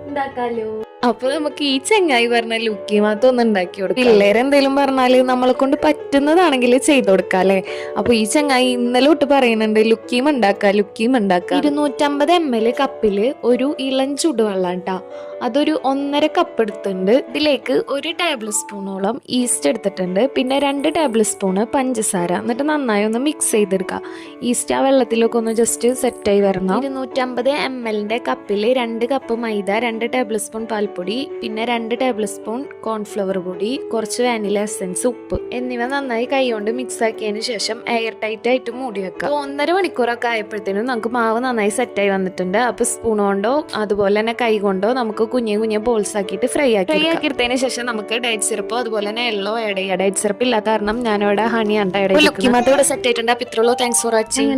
ഉണ്ടാക്കാലോ. അപ്പൊ നമുക്ക് ഈ ചെങ്ങായി പറഞ്ഞ ലുക്കി മാത്രം ഒന്ന് ഉണ്ടാക്കി കൊടുക്കാം. പിള്ളേരെന്തേലും പറഞ്ഞാല് നമ്മളെ കൊണ്ട് പറ്റുന്നതാണെങ്കിൽ ചെയ്ത് കൊടുക്കാം അല്ലെ. അപ്പൊ ഈ ചെങ്ങായി ഇന്നലെ തൊട്ട് പറയുന്നുണ്ട് ലുക്കീം ഉണ്ടാക്കാം 250 ml കപ്പില് ഒരു ഇളം ചുടുവെള്ളം ട്ടാ, അതൊരു 1.5 കപ്പ് എടുത്തിട്ടുണ്ട്. ഇതിലേക്ക് 1 ടേബിൾ സ്പൂണോളം ഈസ്റ്റ് എടുത്തിട്ടുണ്ട്, പിന്നെ 2 ടേബിൾ സ്പൂണ് പഞ്ചസാര. എന്നിട്ട് നന്നായി ഒന്ന് മിക്സ് ചെയ്തെടുക്കുക. ഈസ്റ്റ് ആ വെള്ളത്തിലൊക്കെ ഒന്ന് ജസ്റ്റ് സെറ്റായി വരണം. 250 ml കപ്പില് 2 കപ്പ് മൈദ, 2 ടേബിൾ സ്പൂൺ പാൽപ്പൊടി, പിന്നെ 2 ടേബിൾ സ്പൂൺ കോൺഫ്ലവർ പൊടി, കുറച്ച് വാനില എസൻസ്, ഉപ്പ് എന്നിവ നന്നായി കൈകൊണ്ട് മിക്സ് ആക്കിയതിന് ശേഷം എയർ ടൈറ്റ് ആയിട്ട് മൂടി വെക്കാം. 1.5 മണിക്കൂറൊക്കെ ആയപ്പോഴത്തേനും നമുക്ക് മാവ് നന്നായി സെറ്റായി വന്നിട്ടുണ്ട്. അപ്പൊ സ്പൂൺ കൊണ്ടോ അതുപോലെ തന്നെ കൈ കൊണ്ടോ നമുക്ക് കുഞ്ഞു ബോൾസ് ആക്കിയിട്ട് ഫ്രൈ ആക്കിയെടുത്തതിന് ശേഷം നമുക്ക് ഡേറ്റ് സിറപ്പോ അതുപോലെ തന്നെ എല്ലോ ആഡ് ചെയ്യാം. ഡേറ്റ് സിറപ്പ് ഇല്ലാത്ത കാരണം ഞാനിവിടെ ഹണിയാണ് ഇവിടെ സെറ്റ് ആയിട്ടുണ്ട്. അപ്പൊ ഇത്രയുള്ളൂ. Thanks for watching.